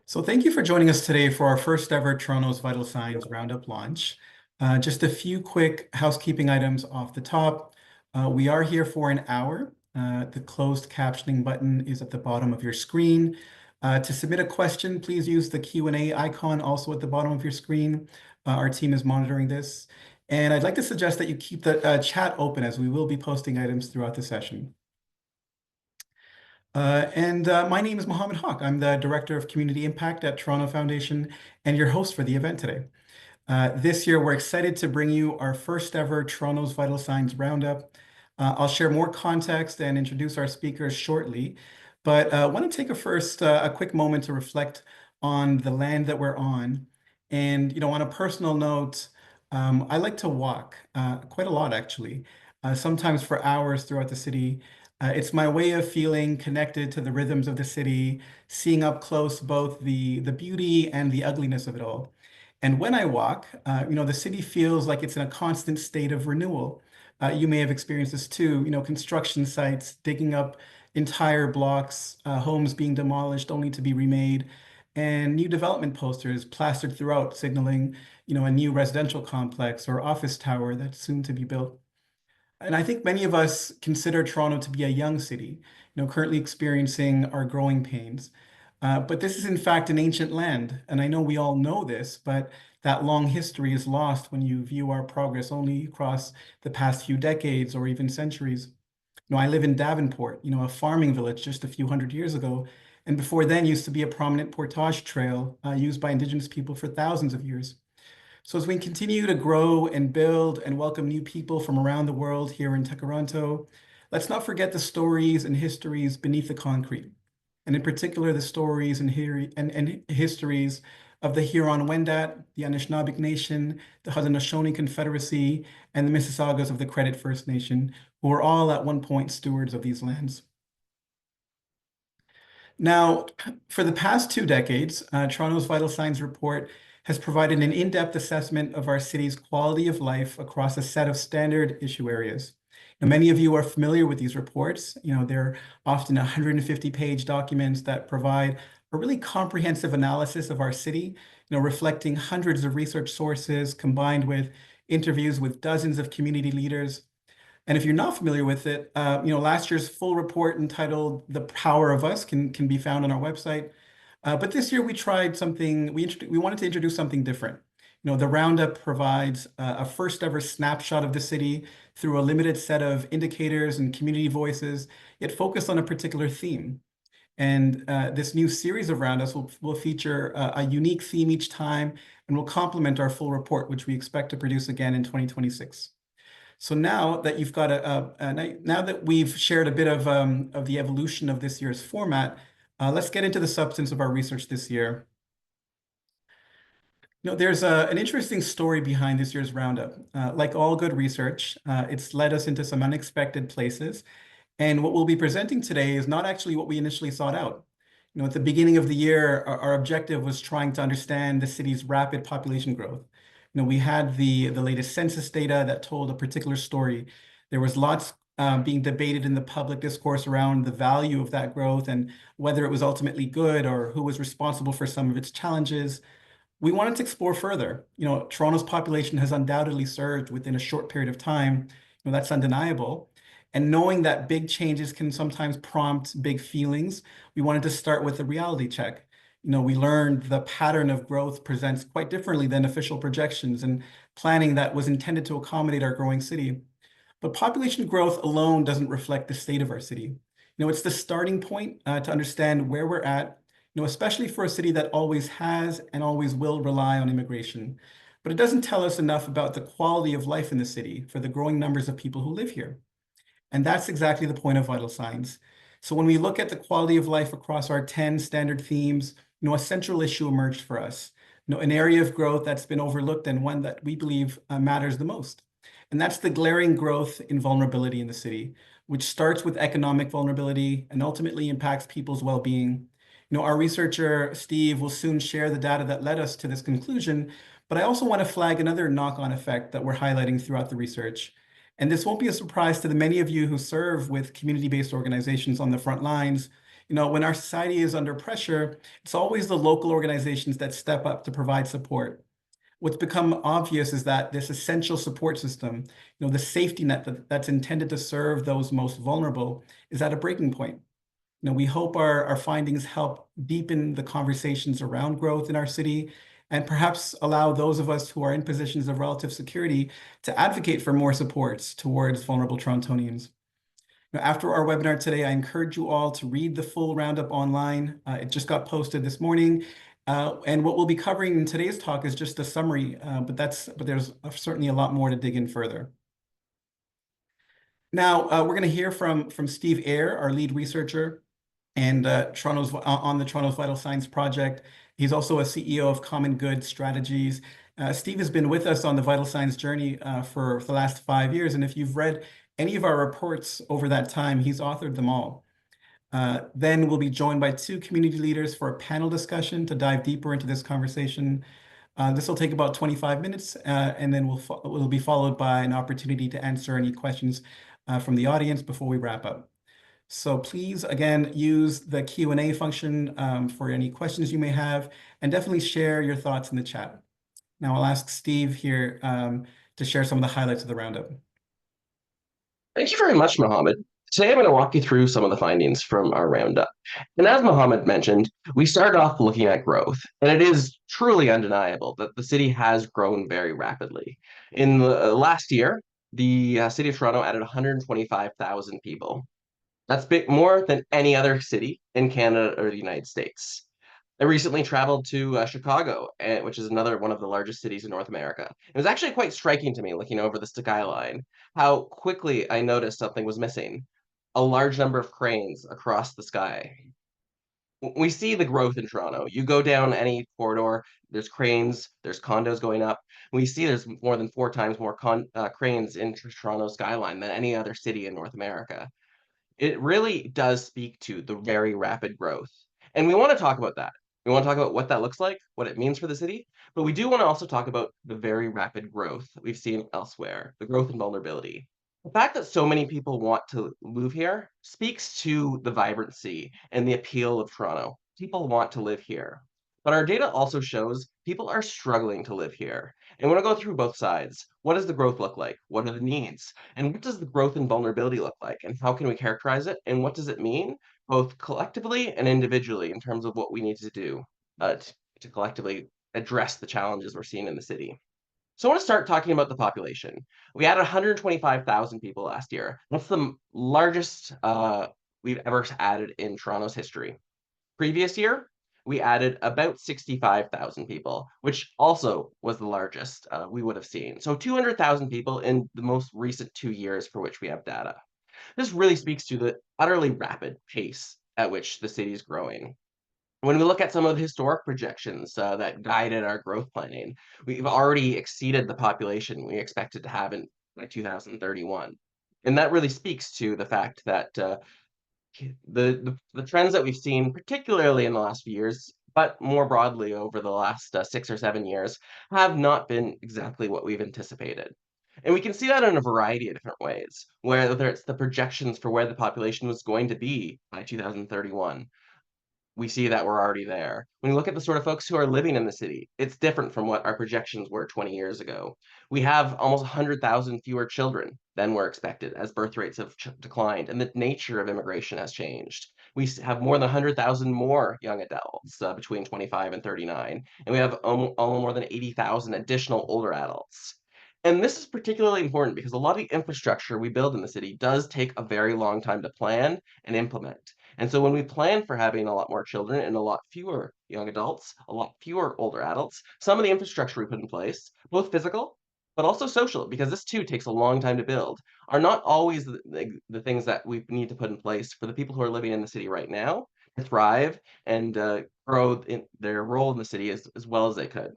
So thank you for joining us today for our first ever Toronto's Vital Signs Roundup launch. Just a few quick housekeeping items off the top. We are here for an hour. The closed captioning button is at the bottom of your screen. To submit a question, please use the Q&A icon also at the bottom of your screen. Our team is monitoring this. And I'd like to suggest that you keep the chat open as we will be posting items throughout the session. My name is Mohamed Huque. I'm the Director of Community Impact at Toronto Foundation and your host for the event today. This year, we're excited to bring you our first ever Toronto's Vital Signs Roundup. I'll share more context and introduce our speakers shortly, but I want to take a quick moment to reflect on the land that we're on. And, on a personal note, I like to walk quite a lot, actually, sometimes for hours throughout the city. It's my way of feeling connected to the rhythms of the city, seeing up close both the beauty and the ugliness of it all. And when I walk, the city feels like it's in a constant state of renewal. You may have experienced this too, construction sites digging up entire blocks, homes being demolished only to be remade, and new development posters plastered throughout signaling, a new residential complex or office tower that's soon to be built. And I think many of us consider Toronto to be a young city, currently experiencing our growing pains. But this is in fact an ancient land, and I know we all know this, but that long history is lost when you view our progress only across the past few decades or even centuries. I live in Davenport, a farming village just a few hundred years ago, and before then used to be a prominent portage trail used by Indigenous people for thousands of years. So as we continue to grow and build and welcome new people from around the world here in Tekaronto, let's not forget the stories and histories beneath the concrete, and in particular the stories and histories of the Huron-Wendat, the Anishinaabeg Nation, the Haudenosaunee Confederacy, and the Mississaugas of the Credit First Nation, who were all at one point stewards of these lands. Now, for the past 2 decades, Toronto's Vital Signs Report has provided an in-depth assessment of our city's quality of life across a set of standard issue areas. Now, many of you are familiar with these reports. They're often 150-page documents that provide a really comprehensive analysis of our city, reflecting hundreds of research sources combined with interviews with dozens of community leaders. And if you're not familiar with it, last year's full report entitled "The Power of Us" can be found on our website. But this year we tried something. We wanted to introduce something different. The Roundup provides a first ever snapshot of the city through a limited set of indicators and community voices, yet focused on a particular theme. And this new series of Roundups will feature a unique theme each time and will complement our full report, which we expect to produce again in 2026. So now that you've got now that we've shared a bit of the evolution of this year's format, let's get into the substance of our research this year. There's an interesting story behind this year's Roundup. Like all good research, it's led us into some unexpected places. And what we'll be presenting today is not actually what we initially sought out. At the beginning of the year, our objective was trying to understand the city's rapid population growth. We had the latest census data that told a particular story. There was lots being debated in the public discourse around the value of that growth and whether it was ultimately good or who was responsible for some of its challenges. We wanted to explore further. Toronto's population has undoubtedly surged within a short period of time. That's undeniable. And knowing that big changes can sometimes prompt big feelings, we wanted to start with a reality check. We learned the pattern of growth presents quite differently than official projections and planning that was intended to accommodate our growing city. But population growth alone doesn't reflect the state of our city. It's the starting point to understand where we're at, especially for a city that always has and always will rely on immigration. But it doesn't tell us enough about the quality of life in the city for the growing numbers of people who live here. And that's exactly the point of Vital Signs. So when we look at the quality of life across our 10 standard themes, a central issue emerged for us, an area of growth that's been overlooked and one that we believe matters the most. And that's the glaring growth in vulnerability in the city, which starts with economic vulnerability and ultimately impacts people's well-being. Our researcher, Steve, will soon share the data that led us to this conclusion, but I also want to flag another knock-on effect that we're highlighting throughout the research. And this won't be a surprise to the many of you who serve with community-based organizations on the front lines. When our society is under pressure, it's always the local organizations that step up to provide support. What's become obvious is that this essential support system, the safety net that's intended to serve those most vulnerable, is at a breaking point. We hope our findings help deepen the conversations around growth in our city and perhaps allow those of us who are in positions of relative security to advocate for more supports towards vulnerable Torontonians. Now, after our webinar today, I encourage you all to read the full roundup online. It just got posted this morning. And what we'll be covering in today's talk is just a summary, but there's certainly a lot more to dig in further. Now, we're going to hear from Steve Ayer, our lead researcher and on the Toronto's Vital Signs Project. He's also a CEO of Common Good Strategies. Steve has been with us on the Vital Signs journey for the last 5 years, and if you've read any of our reports over that time, he's authored them all. Then we'll be joined by 2 community leaders for a panel discussion to dive deeper into this conversation. This will take about 25 minutes, and then we'll be followed by an opportunity to answer any questions from the audience before we wrap up. So please, again, use the Q&A function for any questions you may have, and definitely share your thoughts in the chat. Now I'll ask Steve here to share some of the highlights of the roundup. Thank you very much, Mohamed. Today I'm going to walk you through some of the findings from our roundup. And as Mohamed mentioned, we started off looking at growth, and it is truly undeniable that the city has grown very rapidly. In the last year, the city of Toronto added 125,000 people. That's more than any other city in Canada or the United States. I recently traveled to Chicago, which is another one of the largest cities in North America. It was actually quite striking to me, looking over the skyline, how quickly I noticed something was missing. A large number of cranes across the sky. We see the growth in Toronto. You go down any corridor, there's cranes, there's condos going up. We see there's more than 4 times more cranes in Toronto skyline than any other city in North America. It really does speak to the very rapid growth. And we want to talk about that. We want to talk about what that looks like, what it means for the city, but we do want to also talk about the very rapid growth that we've seen elsewhere, the growth and vulnerability. The fact that so many people want to move here speaks to the vibrancy and the appeal of Toronto. People want to live here. But our data also shows people are struggling to live here. And we want to go through both sides. What does the growth look like? What are the needs? And what does the growth and vulnerability look like? And how can we characterize it? And what does it mean, both collectively and individually, in terms of what we need to do to collectively address the challenges we're seeing in the city? So I want to start talking about the population. We added 125,000 people last year. That's the largest we've ever added in Toronto's history. Previous year, we added about 65,000 people, which also was the largest we would have seen. So 200,000 people in the most recent 2 years for which we have data. This really speaks to the utterly rapid pace at which the city is growing. When we look at some of the historic projections that guided our growth planning, we've already exceeded the population we expected to have by 2031. And that really speaks to the fact that the trends that we've seen, particularly in the last few years, but more broadly over the last 6 or 7 years, have not been exactly what we've anticipated. And we can see that in a variety of different ways, whether it's the projections for where the population was going to be by 2031. We see that we're already there. When you look at the sort of folks who are living in the city, it's different from what our projections were 20 years ago. We have almost 100,000 fewer children than were expected as birth rates have declined and the nature of immigration has changed. We have more than 100,000 more young adults between 25 and 39, and we have more than 80,000 additional older adults. And this is particularly important because a lot of the infrastructure we build in the city does take a very long time to plan and implement. And so when we plan for having a lot more children and a lot fewer young adults, a lot fewer older adults, some of the infrastructure we put in place, both physical, but also social, because this too takes a long time to build, are not always the things that we need to put in place for the people who are living in the city right now to thrive and grow in their role in the city as well as they could.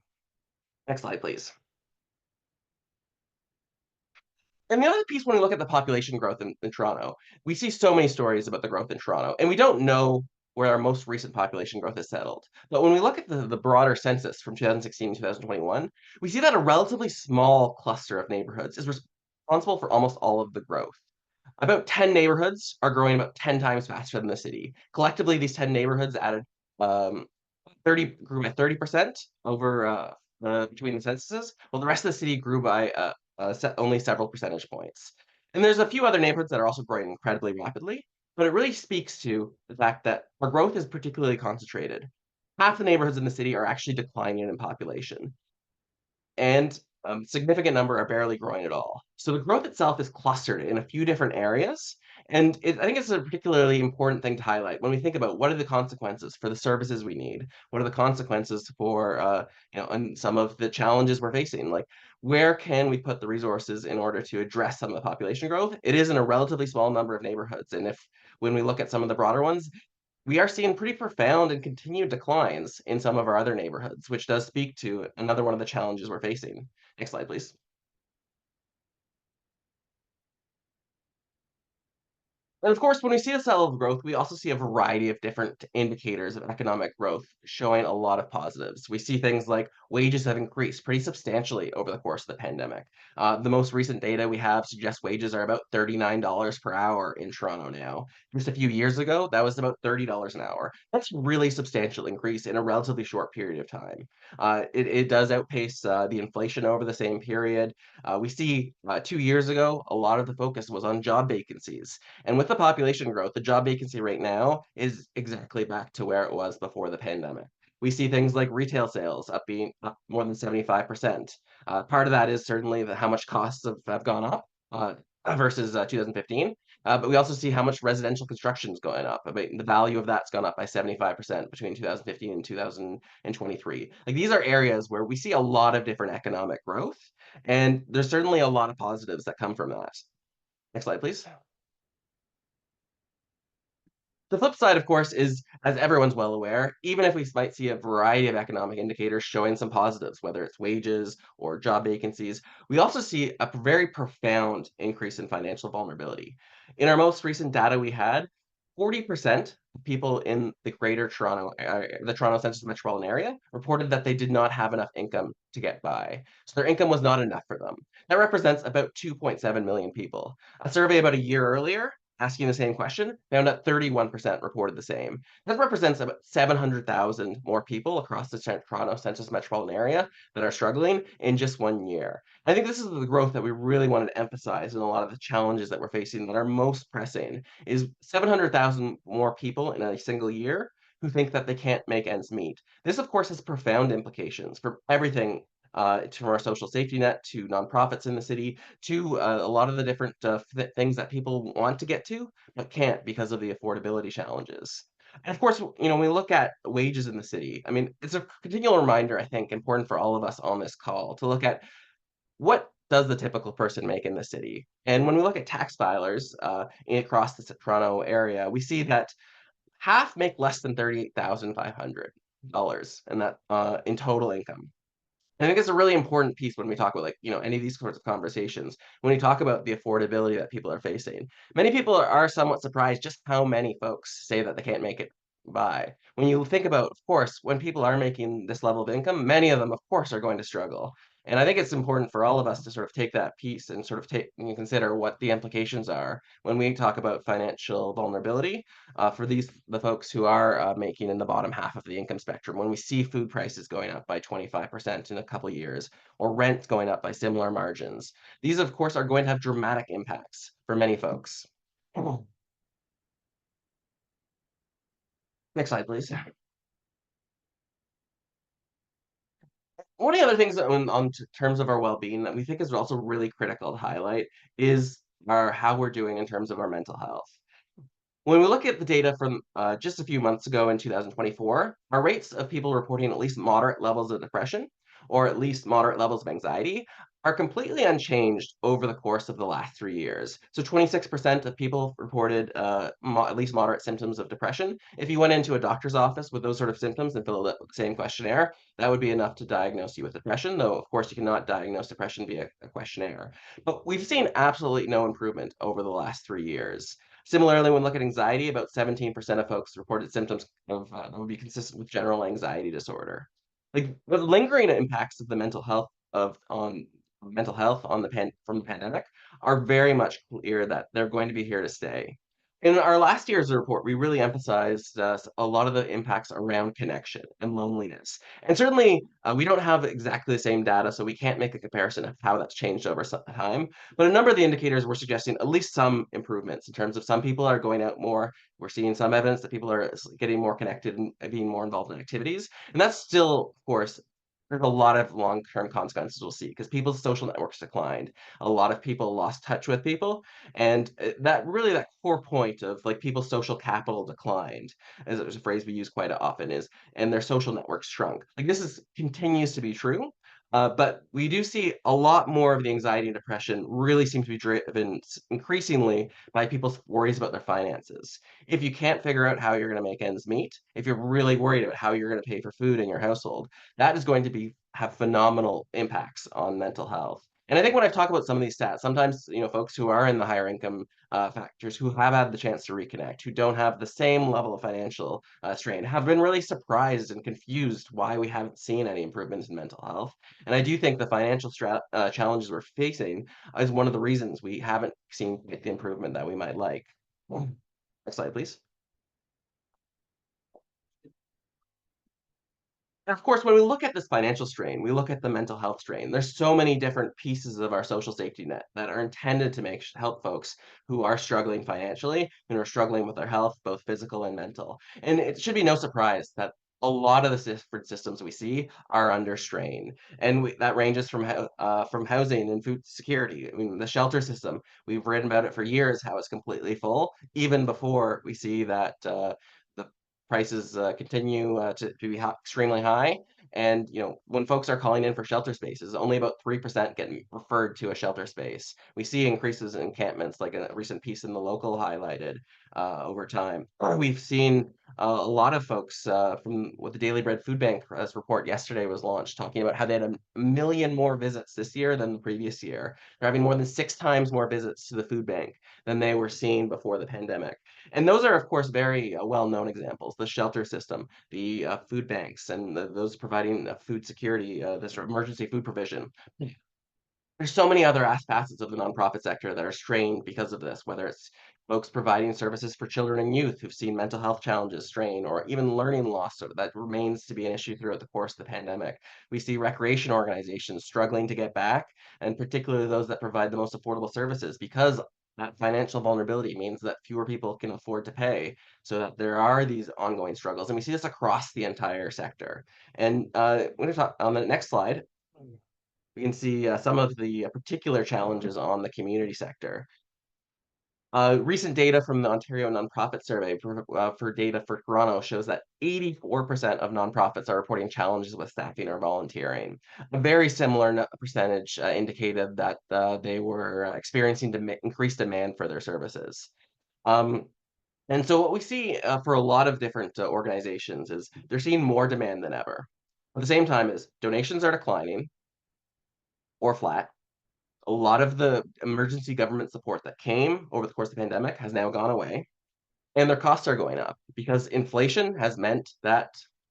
Next slide, please. And the other piece, when we look at the population growth in Toronto, we see so many stories about the growth in Toronto, and we don't know where our most recent population growth has settled. But when we look at the broader census from 2016 to 2021, we see that a relatively small cluster of neighborhoods is responsible for almost all of the growth. About 10 neighborhoods are growing about 10 times faster than the city. Collectively, these 10 neighborhoods added 30 grew by 30% over between the censuses, while the rest of the city grew by only several percentage points. And there's a few other neighborhoods that are also growing incredibly rapidly, but it really speaks to the fact that our growth is particularly concentrated. Half the neighborhoods in the city are actually declining in population, and significant number are barely growing at all. So the growth itself is clustered in a few different areas, and I think it's a particularly important thing to highlight when we think about what are the consequences for the services we need, what are the consequences for and some of the challenges we're facing, like where can we put the resources in order to address some of the population growth? It is in a relatively small number of neighborhoods, and if when we look at some of the broader ones, we are seeing pretty profound and continued declines in some of our other neighborhoods, which does speak to another one of the challenges we're facing. Next slide, please. And of course, when we see this level of growth, we also see a variety of different indicators of economic growth showing a lot of positives. We see things like wages have increased pretty substantially over the course of the pandemic. The most recent data we have suggests wages are about $39 per hour in Toronto now. Just a few years ago, that was about $30 an hour. That's really substantial increase in a relatively short period of time. It does outpace the inflation over the same period. We see 2 years ago, a lot of the focus was on job vacancies. And with the population growth, the job vacancy rate now is exactly back to where it was before the pandemic. We see things like retail sales being up more than 75%. Part of that is certainly how much costs have gone up versus 2015. But we also see how much residential construction is going up. I mean, the value of that's gone up by 75% between 2015 and 2023. Like these are areas where we see a lot of different economic growth, and there's certainly a lot of positives that come from that. Next slide, please. The flip side, of course, is, as everyone's well aware, even if we might see a variety of economic indicators showing some positives, whether it's wages or job vacancies, we also see a very profound increase in financial vulnerability. In our most recent data we had, 40% of people in the greater Toronto, the Toronto Census metropolitan area, reported that they did not have enough income to get by. So their income was not enough for them. That represents about 2.7 million people. A survey about a year earlier asking the same question, found that 31% reported the same. That represents about 700,000 more people across the Toronto Census metropolitan area that are struggling in just 1 year. I think this is the growth that we really wanted to emphasize in a lot of the challenges that we're facing that are most pressing is 700,000 more people in a single year who think that they can't make ends meet. This, of course, has profound implications for everything to our social safety net, to nonprofits in the city, to a lot of the different things that people want to get to but can't because of the affordability challenges. And of course, when we look at wages in the city, I mean, it's a continual reminder, I think, important for all of us on this call to look at what does the typical person make in the city. And when we look at tax filers across the Toronto area, we see that half make less than $38,500 and that in total income. I think it's a really important piece when we talk about, like, any of these sorts of conversations. When we talk about the affordability that people are facing, many people are somewhat surprised just how many folks say that they can't make it by. When you think about, of course, when people are making this level of income, many of them, of course, are going to struggle. And I think it's important for all of us to sort of take that piece and sort of take and consider what the implications are when we talk about financial vulnerability for the folks who are making in the bottom half of the income spectrum. When we see food prices going up by 25% in a couple years, or rent going up by similar margins, these of course are going to have dramatic impacts for many folks. Next slide, please. One of the other things on terms of our well-being that we think is also really critical to highlight is how we're doing in terms of our mental health. When we look at the data from just a few months ago in 2024, our rates of people reporting at least moderate levels of depression or at least moderate levels of anxiety are completely unchanged over the course of the last 3 years. So 26% of people reported at least moderate symptoms of depression. If you went into a doctor's office with those sort of symptoms and filled out the same questionnaire, that would be enough to diagnose you with depression, though of course you cannot diagnose depression via a questionnaire. But we've seen absolutely no improvement over the last 3 years. Similarly, when looking at anxiety, about 17% of folks reported symptoms of that would be consistent with general anxiety disorder. Like the lingering impacts of the mental health of on mental health on from the pandemic are very much clear that they're going to be here to stay. In our last year's report, we really emphasized a lot of the impacts around connection and loneliness. And certainly, we don't have exactly the same data, so we can't make a comparison of how that's changed over time. But a number of the indicators were suggesting at least some improvements in terms of some people are going out more. We're seeing some evidence that people are getting more connected and being more involved in activities. And that's still, of course, there's a lot of long-term consequences we'll see because people's social networks declined. A lot of people lost touch with people, and that core point of like people's social capital declined, as it was a phrase we use quite often, is and their social networks shrunk. Like this is continues to be true, but we do see a lot more of the anxiety and depression really seem to be driven increasingly by people's worries about their finances. If you can't figure out how you're going to make ends meet, if you're really worried about how you're going to pay for food in your household, that is going to have phenomenal impacts on mental health. And I think when I talk about some of these stats, sometimes folks who are in the higher income factors who have had the chance to reconnect, who don't have the same level of financial strain, have been really surprised and confused why we haven't seen any improvements in mental health. And I do think the financial challenges we're facing is one of the reasons we haven't seen the improvement that we might like. Next slide, please. And of course, when we look at this financial strain, we look at the mental health strain. There's so many different pieces of our social safety net that are intended to help folks who are struggling financially and are struggling with their health, both physical and mental. And it should be no surprise that a lot of the different systems we see are under strain, and that ranges from housing and food security. I mean, the shelter system, we've written about it for years, how it's completely full, even before we see that the prices continue to be extremely high. And when folks are calling in for shelter spaces, only about 3% get referred to a shelter space. We see increases in encampments, like a recent piece in the local highlighted over time. We've seen a lot of folks from what the Daily Bread Food Bank report yesterday was launched, talking about how they had a million more visits this year than the previous year. They're having more than 6 times more visits to the food bank than they were seeing before the pandemic. And those are, of course, very well-known examples, the shelter system, the food banks, and those providing food security, this emergency food provision. There's so many other facets of the nonprofit sector that are strained because of this, whether it's folks providing services for children and youth who've seen mental health challenges strain, or even learning loss that remains to be an issue throughout the course of the pandemic. We see recreation organizations struggling to get back, and particularly those that provide the most affordable services, because that financial vulnerability means that fewer people can afford to pay, so that there are these ongoing struggles. And we see this across the entire sector. And we're going to talk on the next slide. We can see some of the particular challenges on the community sector. Recent data from the Ontario Nonprofit Survey for data for Toronto shows that 84% of nonprofits are reporting challenges with staffing or volunteering. A very similar percentage indicated that they were experiencing increased demand for their services. Um, and so what we see for a lot of different organizations is they're seeing more demand than ever. At the same time, is donations are declining or flat. A lot of the emergency government support that came over the course of the pandemic has now gone away, and their costs are going up because inflation has meant that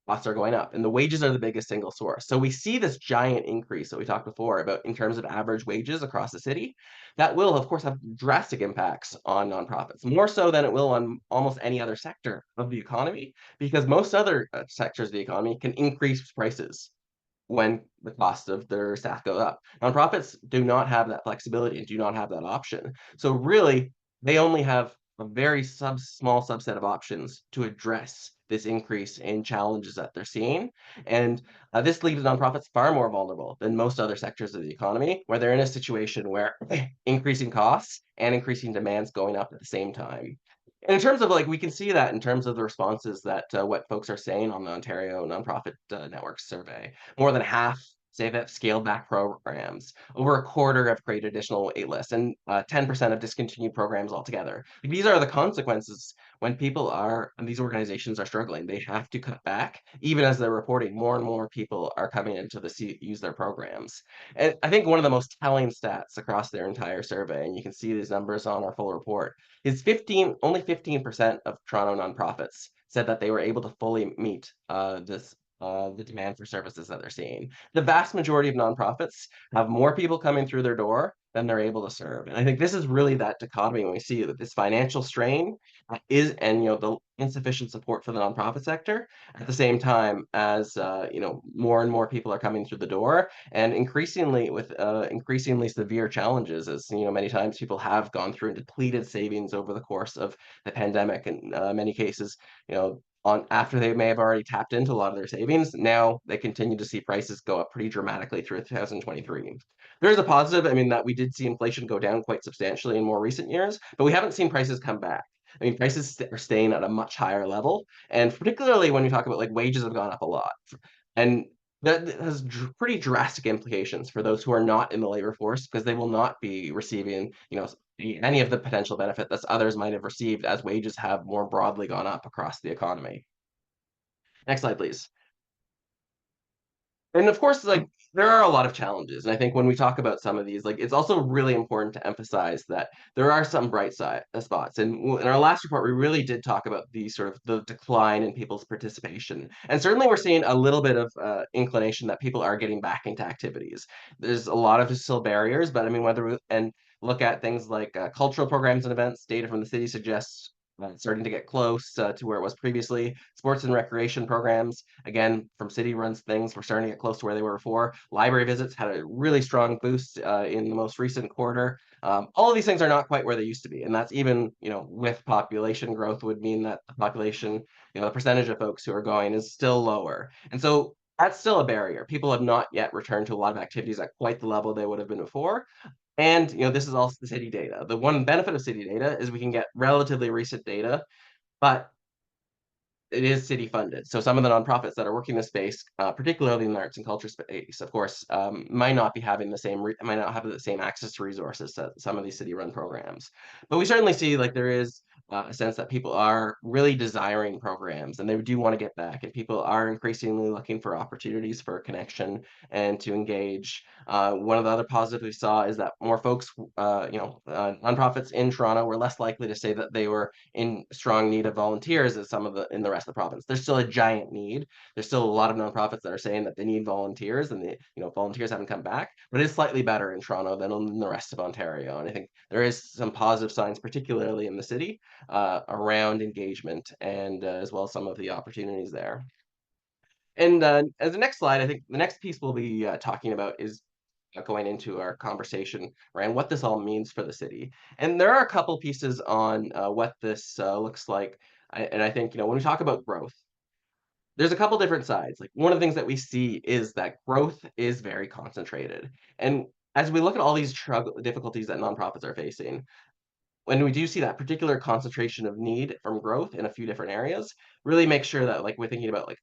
costs are going up, and the wages are the biggest single source. So we see this giant increase that we talked before about in terms of average wages across the city. That will, of course, have drastic impacts on nonprofits, more so than it will on almost any other sector of the economy, because most other sectors of the economy can increase prices when the cost of their staff go up. Nonprofits do not have that flexibility and do not have that option. So really, they only have a very small subset of options to address this increase in challenges that they're seeing. And this leaves nonprofits far more vulnerable than most other sectors of the economy, where they're in a situation where increasing costs and increasing demands going up at the same time. And in terms of like, we can see that in terms of the responses that what folks are saying on the Ontario Nonprofit Network survey. More than half say they've scaled back programs. Over a quarter have created additional wait lists, and 10% have discontinued programs altogether. Like, these are the consequences when people are, and these organizations are struggling. They have to cut back, even as they're reporting more and more people are coming into use their programs. And I think one of the most telling stats across their entire survey, and you can see these numbers on our full report, is only 15% of Toronto nonprofits said that they were able to fully meet this the demand for services that they're seeing. The vast majority of nonprofits have more people coming through their door than they're able to serve. And I think this is really that dichotomy when we see that this financial strain is, and the insufficient support for the nonprofit sector at the same time as more and more people are coming through the door, and increasingly with increasingly severe challenges, as many times people have gone through depleted savings over the course of the pandemic, in many cases, on after they may have already tapped into a lot of their savings. Now they continue to see prices go up pretty dramatically through 2023. There is a positive, I mean, that we did see inflation go down quite substantially in more recent years, but we haven't seen prices come back. I mean, prices are staying at a much higher level, and particularly when we talk about like wages have gone up a lot, and that has pretty drastic implications for those who are not in the labor force, because they will not be receiving, any of the potential benefit that others might have received as wages have more broadly gone up across the economy. Next slide, please. And of course, like there are a lot of challenges. And I think when we talk about some of these, like it's also really important to emphasize that there are some bright side spots. And in our last report, we really did talk about the sort of the decline in people's participation. And certainly we're seeing a little bit of inclination that people are getting back into activities. There's a lot of still barriers, but I mean, whether and look at things like cultural programs and events, data from the city suggests starting to get close to where it was previously. Sports and recreation programs, again, from city runs things, we're starting to get close to where they were before. Library visits had a really strong boost in the most recent quarter. All of these things are not quite where they used to be. And that's even, with population growth would mean that the population, the percentage of folks who are going is still lower. And so that's still a barrier. People have not yet returned to a lot of activities at quite the level they would have been before. And this is all the city data. The one benefit of city data is we can get relatively recent data, but it is city funded. So some of the nonprofits that are working in the space, particularly in the arts and culture space, of course, might not be having the same, might not have the same access to resources that some of these city run programs. But we certainly see like there is a sense that people are really desiring programs and they do want to get back, and people are increasingly looking for opportunities for connection and to engage. One of the other positives we saw is that more folks, nonprofits in Toronto were less likely to say that they were in strong need of volunteers as some of the in the rest of the province. There's still a giant need. There's still a lot of nonprofits that are saying that they need volunteers, and volunteers haven't come back. But it's slightly better in Toronto than in the rest of Ontario, and I think there is some positive signs, particularly in the city, around engagement and as well as some of the opportunities there. And as the next slide, I think the next piece we'll be talking about is going into our conversation around what this all means for the city. And there are a couple pieces on what this looks like. And I think, when we talk about growth, there's a couple different sides. Like one of the things that we see is that growth is very concentrated. And as we look at all these difficulties that nonprofits are facing, when we do see that particular concentration of need from growth in a few different areas, really make sure that like we're thinking about like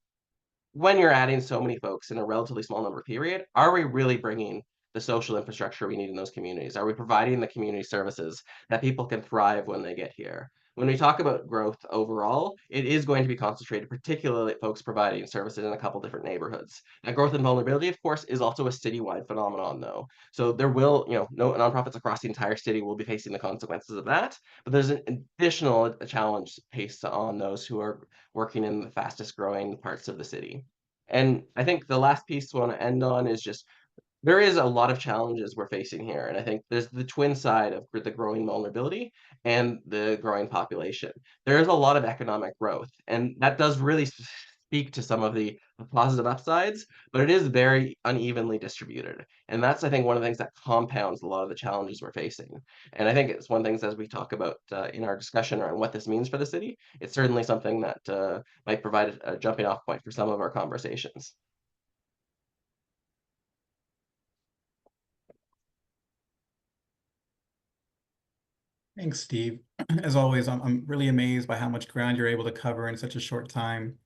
when you're adding so many folks in a relatively small number period, are we really bringing the social infrastructure we need in those communities? Are we providing the community services that people can thrive when they get here? When we talk about growth overall, it is going to be concentrated, particularly at folks providing services in a couple different neighborhoods. Now, growth and vulnerability, of course, is also a citywide phenomenon, though. So there will, no nonprofits across the entire city will be facing the consequences of that. But there's an additional challenge based on those who are working in the fastest growing parts of the city. And I think the last piece we want to end on is just there is a lot of challenges we're facing here. And I think there's the twin side of the growing vulnerability and the growing population. There is a lot of economic growth, and that does really speak to some of the positive upsides, but it is very unevenly distributed. And that's, I think, one of the things that compounds a lot of the challenges we're facing. And I think it's one of the things as we talk about in our discussion around what this means for the city, it's certainly something that might provide a jumping off point for some of our conversations. Thanks, Steve. As always, I'm really amazed by how much ground you're able to cover in such a short time.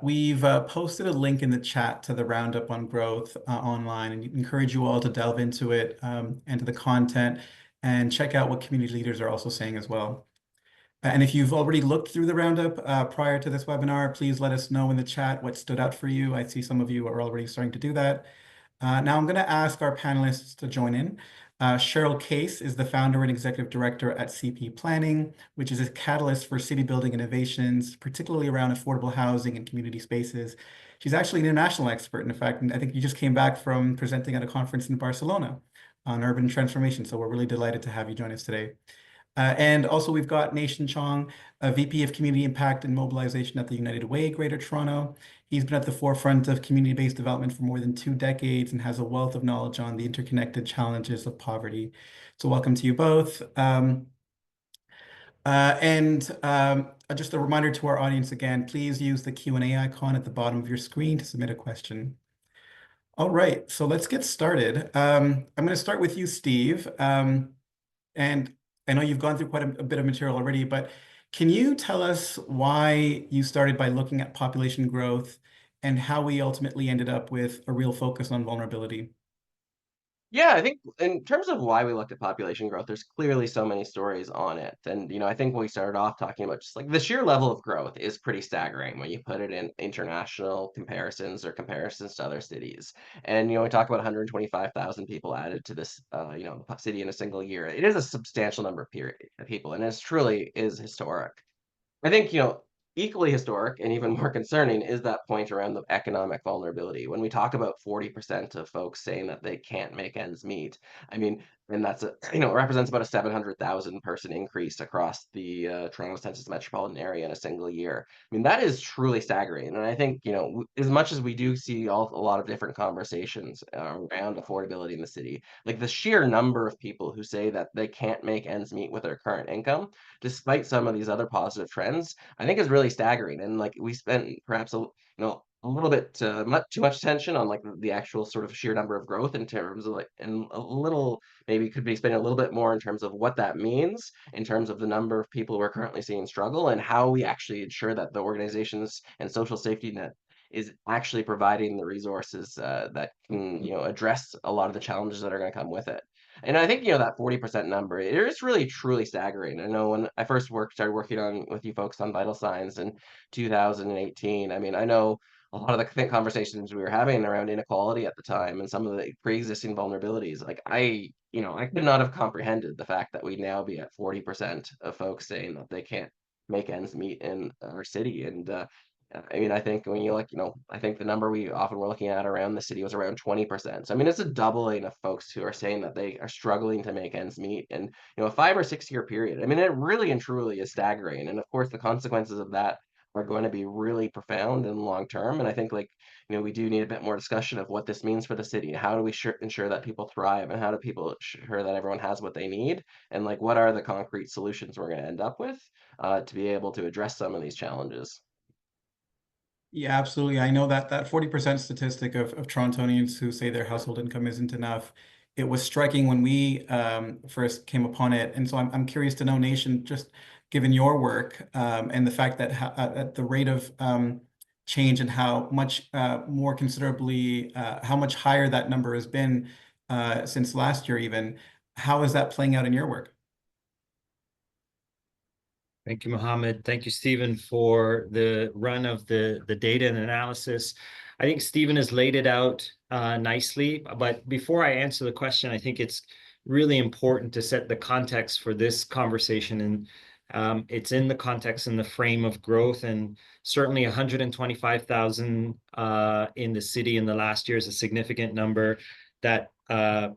We've posted a link in the chat to the Roundup on Growth online, and encourage you all to delve into it and to the content and check out what community leaders are also saying as well. And if you've already looked through the Roundup prior to this webinar, please let us know in the chat what stood out for you. I see some of you are already starting to do that. Now I'm going to ask our panelists to join in. Cheryll Case is the founder and executive director at CP Planning, which is a catalyst for city building innovations, particularly around affordable housing and community spaces. She's actually an international expert. And in fact, I think you just came back from presenting at a conference in Barcelona on urban transformation. So we're really delighted to have you join us today. And also we've got Nation Cheong, a VP of Community Impact and Mobilization at the United Way, Greater Toronto. He's been at the forefront of community-based development for more than 2 decades and has a wealth of knowledge on the interconnected challenges of poverty. So welcome to you both. Just a reminder to our audience again, please use the Q&A icon at the bottom of your screen to submit a question. All right, so let's get started. I'm going to start with you, Steve. And I know you've gone through quite a bit of material already, but can you tell us why you started by looking at population growth and how we ultimately ended up with a real focus on vulnerability? Yeah, I think in terms of why we looked at population growth, there's clearly so many stories on it. And, I think we started off talking about just like the sheer level of growth is pretty staggering when you put it in international comparisons or comparisons to other cities. And, we talk about 125,000 people added to this, city in a single year. It is a substantial number of people, and it truly is historic. I think, equally historic and even more concerning is that point around the economic vulnerability. When we talk about 40% of folks saying that they can't make ends meet, I mean, and that's it represents about a 700,000 person increase across the Toronto Census metropolitan area in a single year. I mean, that is truly staggering. And I think, as much as we do see a lot of different conversations around affordability in the city, like the sheer number of people who say that they can't make ends meet with their current income, despite some of these other positive trends, I think is really staggering. And like we spent perhaps a little bit too much attention on like the actual sort of sheer number of growth in terms of like, and a little maybe could be spending a little bit more in terms of what that means in terms of the number of people we're currently seeing struggle and how we actually ensure that the organizations and social safety net is actually providing the resources that can address a lot of the challenges that are going to come with it. And I think, that 40% number, it is really truly staggering. I know when I first started working on with you folks on vital signs in 2018, I mean, I know a lot of the conversations we were having around inequality at the time and some of the pre-existing vulnerabilities, like I could not have comprehended the fact that we'd now be at 40% of folks saying that they can't make ends meet in our city. And I mean, I think when you look, I think the number we often were looking at around the city was around 20%. So, I mean, it's a doubling of folks who are saying that they are struggling to make ends meet in, a 5 or 6 year period. I mean, it really and truly is staggering. And of course, the consequences of that are going to be really profound and long term. And I think, like, we do need a bit more discussion of what this means for the city. How do we ensure that people thrive, and how do people ensure that everyone has what they need? And like, what are the concrete solutions we're going to end up with to be able to address some of these challenges? Yeah, absolutely. I know that 40% statistic of Torontonians who say their household income isn't enough. It was striking when we first came upon it. And so I'm curious to know, Nation, just given your work and the fact that at the rate of change and how much more considerably, how much higher that number has been since last year even, how is that playing out in your work? Thank you, Mohamed. Thank you, Stephen, for the run of the data and analysis. I think Stephen has laid it out nicely, but before I answer the question, I think it's really important to set the context for this conversation. And it's in the context and the frame of growth, and certainly 125,000 in the city in the last year is a significant number. That and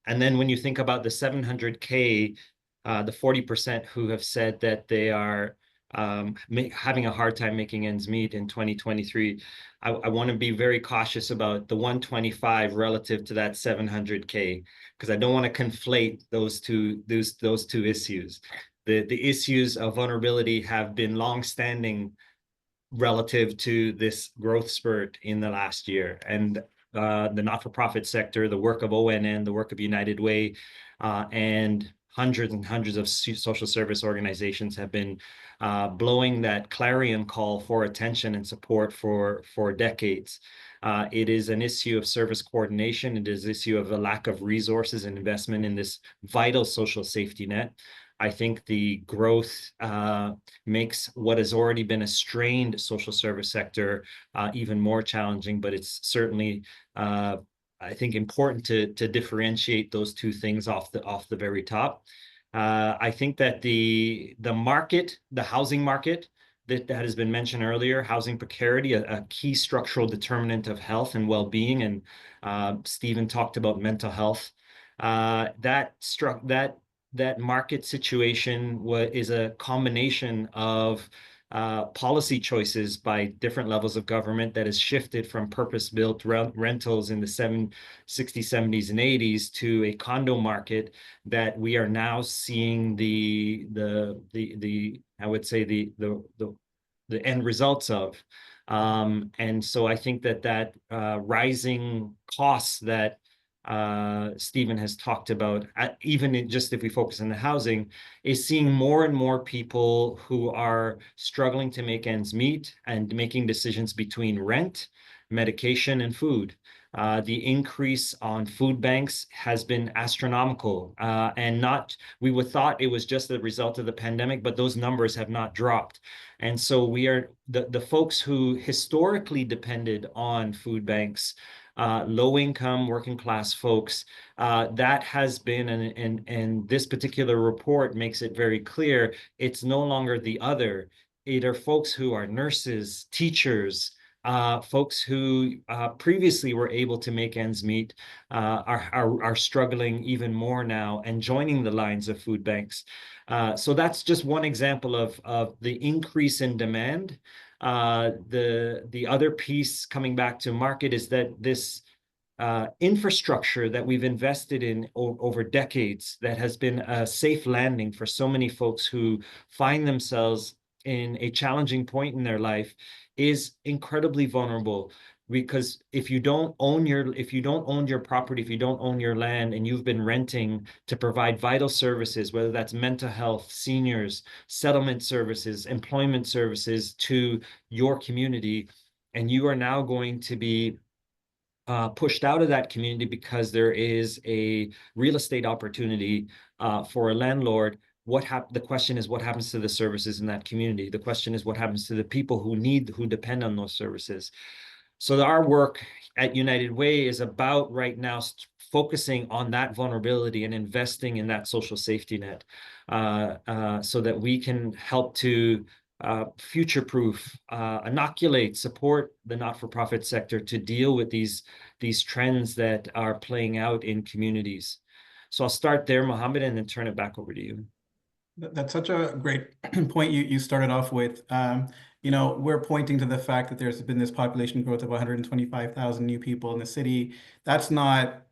then when you think about the 700K, the 40% who have said that they are having a hard time making ends meet in 2023. I want to be very cautious about the 125 relative to that 700K, because I don't want to conflate those two issues. The issues of vulnerability have been long-standing relative to this growth spurt in the last year. And the not-for-profit sector, the work of ONN, the work of United Way, and hundreds and hundreds of social service organizations have been blowing that clarion call for attention and support for decades. It is an issue of service coordination. It is an issue of a lack of resources and investment in this vital social safety net. I think the growth makes what has already been a strained social service sector even more challenging, but it's certainly I think important to differentiate those two things off the very top. I think that the housing market that has been mentioned earlier, housing precarity, a key structural determinant of health and well-being. And Stephen talked about mental health. That market situation is a combination of policy choices by different levels of government that has shifted from purpose-built rentals in the 60s, 70s, and 80s to a condo market that we are now seeing I would say the end results of. And so I think that rising costs that Stephen has talked about, even just if we focus on the housing, is seeing more and more people who are struggling to make ends meet and making decisions between rent, medication, and food. The increase on food banks has been astronomical, and we would thought it was just the result of the pandemic, but those numbers have not dropped. And so we are the folks who historically depended on food banks, low income, working class folks, that has been, and this particular report makes it very clear, it's no longer the other. It are folks who are nurses, teachers, folks who previously were able to make ends meet, are struggling even more now and joining the lines of food banks. So that's just one example of the increase in demand. The other piece, coming back to market, is that this infrastructure that we've invested in over decades, that has been a safe landing for so many folks who find themselves in a challenging point in their life, is incredibly vulnerable. Because if you don't own your property, if you don't own your land, and you've been renting to provide vital services, whether that's mental health, seniors, settlement services, employment services to your community, and you are now going to be pushed out of that community because there is a real estate opportunity for a landlord, the question is, what happens to the services in that community? The question is, what happens to the people who depend on those services? So our work at United Way is about right now focusing on that vulnerability and investing in that social safety net, so that we can help to future-proof, inoculate, support the not-for-profit sector to deal with these trends that are playing out in communities. So I'll start there, Mohamed, and then turn it back over to you. That's such a great point you started off with. We're pointing to the fact that there's been this population growth of 125,000 new people in the city. That's not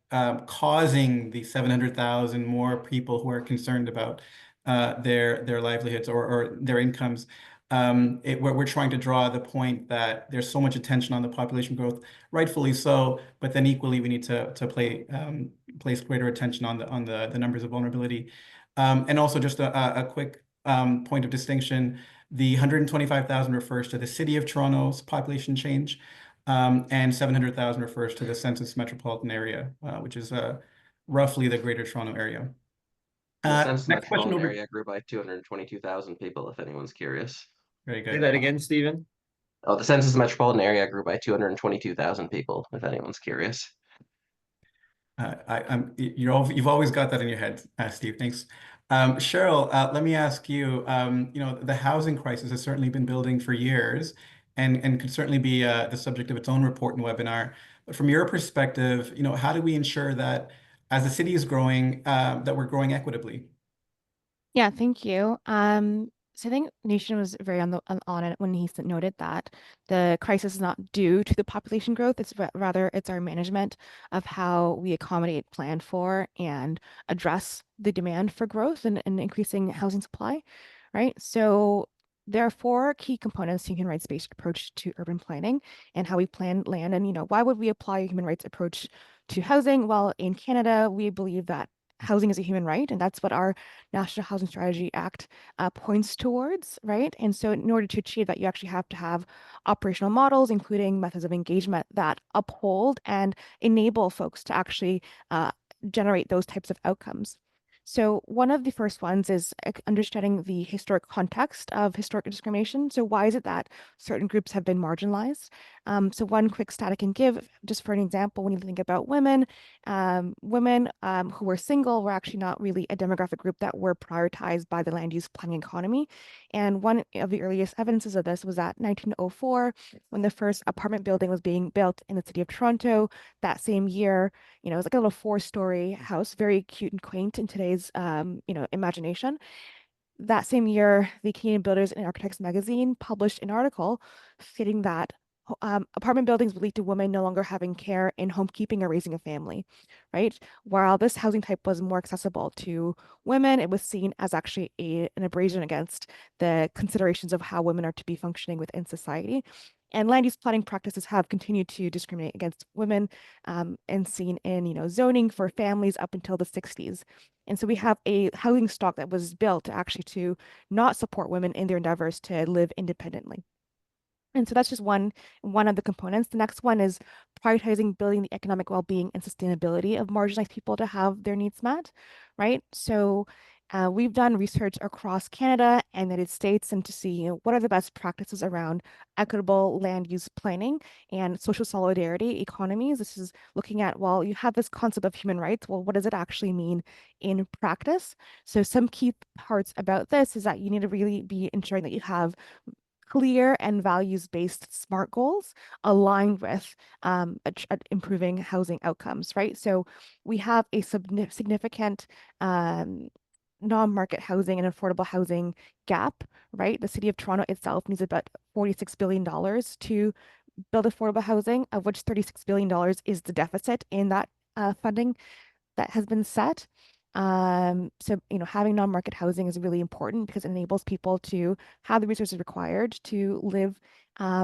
causing the 700,000 more people who are concerned about their livelihoods or their incomes. We're trying to draw the point that there's so much attention on the population growth, rightfully so, but then equally we need to place greater attention on the numbers of vulnerability. And also just a quick point of distinction, the 125,000 refers to the City of Toronto's population change, and 700,000 refers to the census metropolitan area, which is roughly the Greater Toronto Area. The census Next question metropolitan over. area grew by 222,000 people, if anyone's curious. Very Say good. that again, Stephen. Oh, the census metropolitan area grew by 222,000 people, if anyone's curious. You've always got that in your head, Steve. Thanks. Cheryl, let me ask you. The housing crisis has certainly been building for years, and could certainly be the subject of its own report and webinar. But from your perspective, how do we ensure that as the city is growing, that we're growing equitably? Yeah, thank you. So I think Nation was very on it when he noted that the crisis is not due to the population growth. It's rather it's our management of how we accommodate, plan for, and address the demand for growth and increasing housing supply, right? So there are four key components to human rights-based approach to urban planning and how we plan land. And why would we apply a human rights approach to housing? Well, in Canada, we believe that housing is a human right, and that's what our National Housing Strategy Act points towards, right? And so in order to achieve that, you actually have to have operational models, including methods of engagement that uphold and enable folks to actually generate those types of outcomes. So one of the first ones is understanding the historic context of historic discrimination. So why is it that certain groups have been marginalized? So one quick stat I can give, just for an example, when you think about women, women who were single were actually not really a demographic group that were prioritized by the land use planning economy. And one of the earliest evidences of this was at 1904, when the first apartment building was being built in the city of Toronto. That same year, it was like a little 4-story house, very cute and quaint in today's, imagination. That same year, the Canadian Builders and Architects magazine published an article stating that apartment buildings would lead to women no longer having care in homekeeping or raising a family, right? While this housing type was more accessible to women, it was seen as actually an abrasion against the considerations of how women are to be functioning within society. And land use planning practices have continued to discriminate against women, and seen in, zoning for families up until the 60s. And so we have a housing stock that was built actually to not support women in their endeavors to live independently. And so that's just one of the components. The next one is prioritizing building the economic well-being and sustainability of marginalized people to have their needs met, right? So we've done research across Canada and the United States and to see what are the best practices around equitable land use planning and social solidarity economies. This is looking at, well, you have this concept of human rights. Well, what does it actually mean in practice? So some key parts about this is that you need to really be ensuring that you have clear and values-based SMART goals aligned with improving housing outcomes, right? So we have a significant non-market housing and affordable housing gap, right? The city of Toronto itself needs about $46 billion to build affordable housing, of which $36 billion is the deficit in that funding that has been set. So, having non-market housing is really important because it enables people to have the resources required to live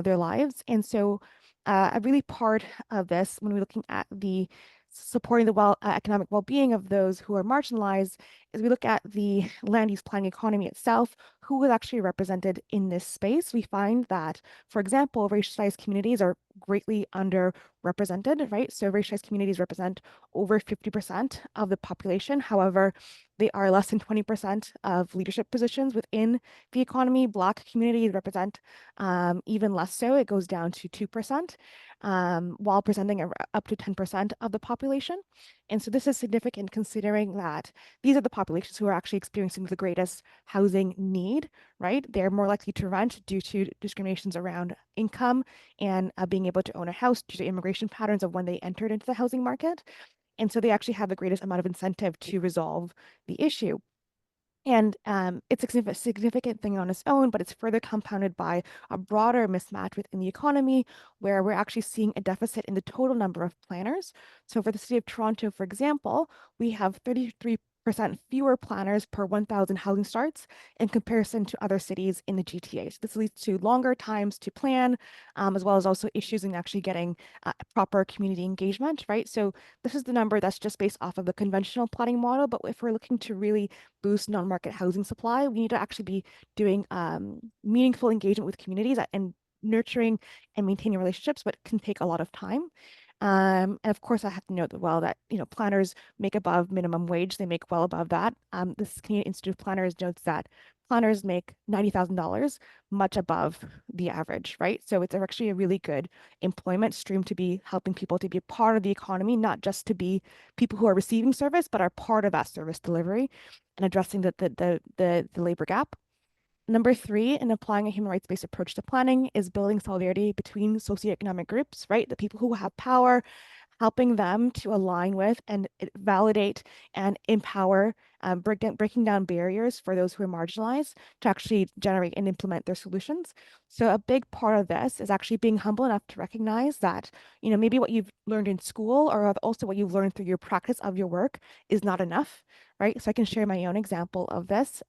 their lives. And so a really part of this, when we're looking at the supporting the economic well-being of those who are marginalized, is we look at the land use planning economy itself, who is actually represented in this space. We find that, for example, racialized communities are greatly underrepresented, right? So racialized communities represent over 50% of the population. However, they are less than 20% of leadership positions within the economy. Black communities represent even less so. It goes down to 2%, while presenting up to 10% of the population. And so this is significant considering that these are the populations who are actually experiencing the greatest housing need, right? They're more likely to rent due to discriminations around income and being able to own a house due to immigration patterns of when they entered into the housing market. And so they actually have the greatest amount of incentive to resolve the issue. And it's a significant thing on its own, but it's further compounded by a broader mismatch within the economy, where we're actually seeing a deficit in the total number of planners. So for the city of Toronto, for example, we have 33% fewer planners per 1,000 housing starts in comparison to other cities in the GTA. So this leads to longer times to plan, as well as also issues in actually getting proper community engagement, right? So this is the number that's just based off of the conventional planning model, but if we're looking to really boost non-market housing supply, we need to actually be doing meaningful engagement with communities and nurturing and maintaining relationships, but it can take a lot of time. And of course, I have to note that, well, that planners make above minimum wage; they make well above that. This Canadian Institute of Planners notes that planners make $90,000, much above the average, right? So it's actually a really good employment stream to be helping people to be a part of the economy, not just to be people who are receiving service, but are part of that service delivery and addressing the labor gap. Number 3, in applying a human rights-based approach to planning, is building solidarity between socioeconomic groups, right? The people who have power, helping them to align with and validate and empower, breaking down barriers for those who are marginalized to actually generate and implement their solutions. So a big part of this is actually being humble enough to recognize that, maybe what you've learned in school or also what you've learned through your practice of your work is not enough, right? So I can share my own example of this.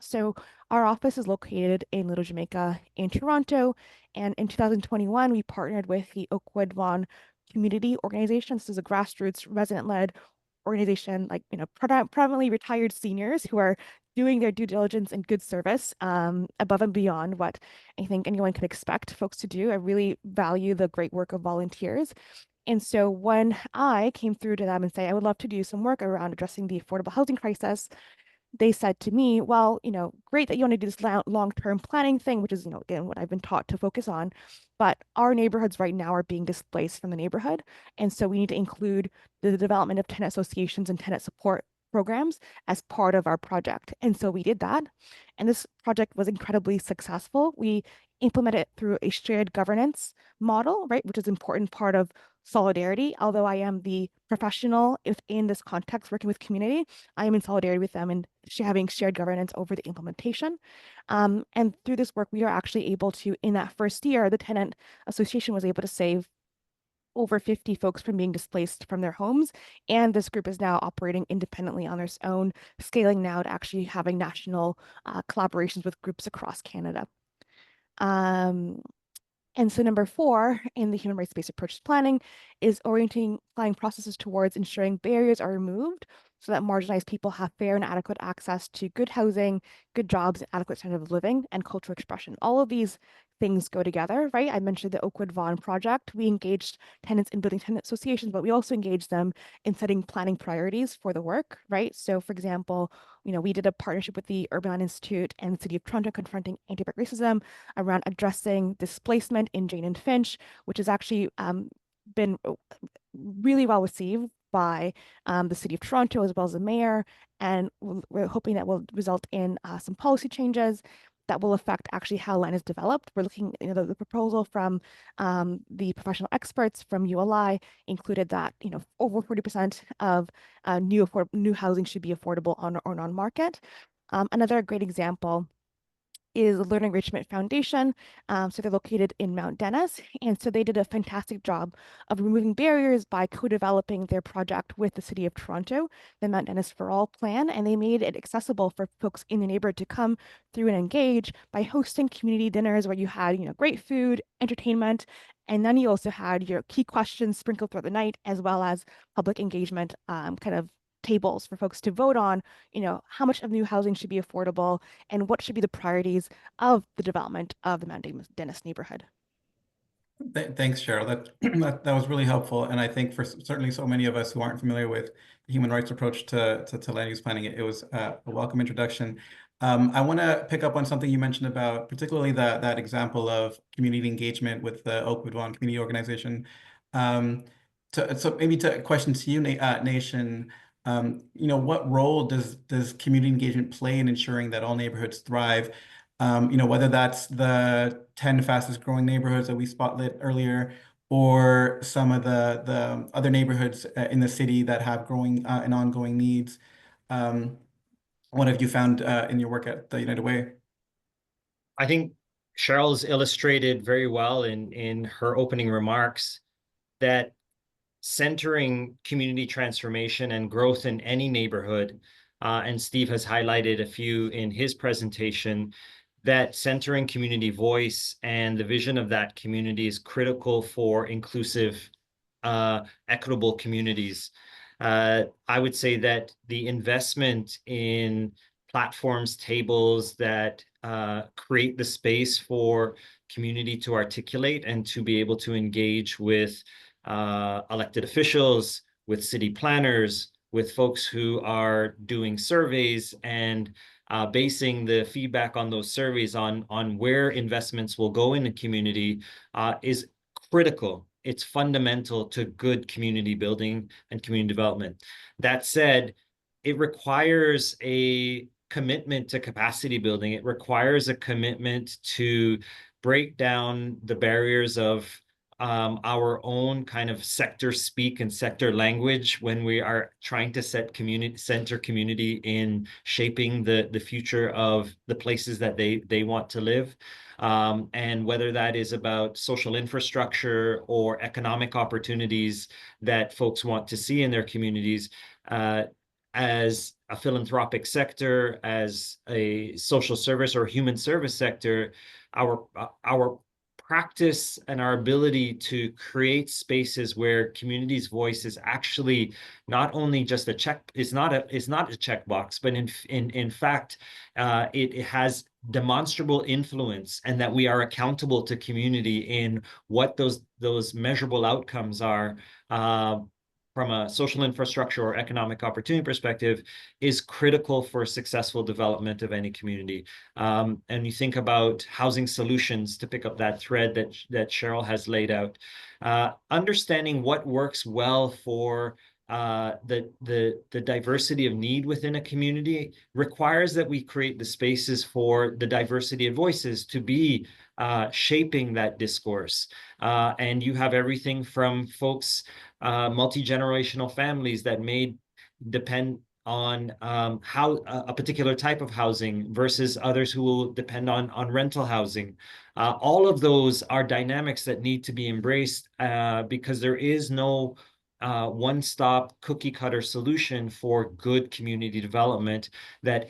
So our office is located in Little Jamaica in Toronto. And in 2021, we partnered with the Oakwood Vaughan Community Organization. This is a grassroots resident-led organization, like, predominantly retired seniors who are doing their due diligence and good service above and beyond what I think anyone could expect folks to do. I really value the great work of volunteers. And so when I came through to them and say, I would love to do some work around addressing the affordable housing crisis, they said to me, well, great that you want to do this long-term planning thing, which is, again, what I've been taught to focus on. But our neighborhoods right now are being displaced from the neighborhood. And so we need to include the development of tenant associations and tenant support programs as part of our project. And so we did that. And this project was incredibly successful. We implemented it through a shared governance model, right, which is an important part of solidarity. Although I am the professional in this context working with community, I am in solidarity with them and having shared governance over the implementation. And through this work, we are actually able to, in that first year, the tenant association was able to save over 50 folks from being displaced from their homes. And this group is now operating independently on their own, scaling now to actually having national collaborations with groups across Canada. And so number 4 in the human rights-based approach to planning is orienting planning processes towards ensuring barriers are removed so that marginalized people have fair and adequate access to good housing, good jobs, adequate standard of living, and cultural expression. All of these things go together, right? I mentioned the Oakwood Vaughan project. We engaged tenants in building tenant associations, but we also engaged them in setting planning priorities for the work, right? So for example, we did a partnership with the Urban Land Institute and the City of Toronto confronting anti-Black racism around addressing displacement in Jane and Finch, which has actually been really well received by the City of Toronto as well as the mayor. And we're hoping that will result in some policy changes that will affect actually how land is developed. We're looking, the proposal from the professional experts from ULI included that, over 40% of new housing should be affordable on or non-market. Another great example is the Learning Enrichment Foundation. So they're located in Mount Dennis. And so they did a fantastic job of removing barriers by co-developing their project with the City of Toronto, the Mount Dennis for All plan. And they made it accessible for folks in the neighborhood to come through and engage by hosting community dinners where you had, great food, entertainment, and then you also had your key questions sprinkled throughout the night, as well as public engagement kind of tables for folks to vote on, how much of new housing should be affordable and what should be the priorities of the development of the Mount Dennis neighborhood. Thanks, Cheryl. That was really helpful, and I think for certainly so many of us who aren't familiar with the human rights approach to land use planning, it was a welcome introduction. I want to pick up on something you mentioned about particularly that example of community engagement with the Oakwood Vaughan Community Organization. So maybe to question to you, Nation, what role does community engagement play in ensuring that all neighborhoods thrive? Whether that's the 10 fastest growing neighborhoods that we spotlit earlier, or some of the other neighborhoods in the city that have growing and ongoing needs. What have you found in your work at the United Way? I think Cheryl's illustrated very well in her opening remarks that centering community transformation and growth in any neighborhood, and Steve has highlighted a few in his presentation, that centering community voice and the vision of that community is critical for inclusive, equitable communities. I would say that the investment in platforms, tables that create the space for community to articulate and to be able to engage with elected officials, with city planners, with folks who are doing surveys and basing the feedback on those surveys on where investments will go in the community is critical. It's fundamental to good community building and community development. That said, it requires a commitment to capacity building. It requires a commitment to break down the barriers of our own kind of sector speak and sector language when we are trying to center community in shaping the future of the places that they want to live. And whether that is about social infrastructure or economic opportunities that folks want to see in their communities, as a philanthropic sector, as a social service or human service sector, our practice and our ability to create spaces where community's voice is actually not only just a check, it's not a checkbox, but in fact, it has demonstrable influence, and that we are accountable to community in what those measurable outcomes are. from a social infrastructure or economic opportunity perspective is critical for successful development of any community. And you think about housing solutions, to pick up that thread that Cheryl has laid out, understanding what works well for the diversity of need within a community requires that we create the spaces for the diversity of voices to be shaping that discourse. And you have everything from folks, multi-generational families that may depend on how a particular type of housing versus others who will depend on rental housing. All of those are dynamics that need to be embraced because there is no one-stop cookie cutter solution for good community development that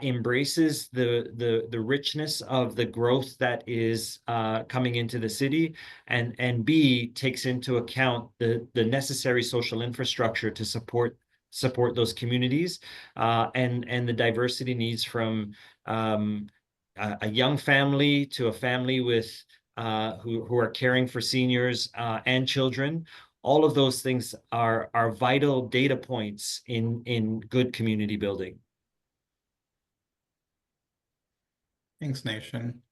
embraces the richness of the growth that is coming into the city, and B, takes into account the necessary social infrastructure to support those communities, and the diversity needs from a young family to a family with who are caring for seniors and children. All of those things are vital data points in good community building. Thanks, Nation.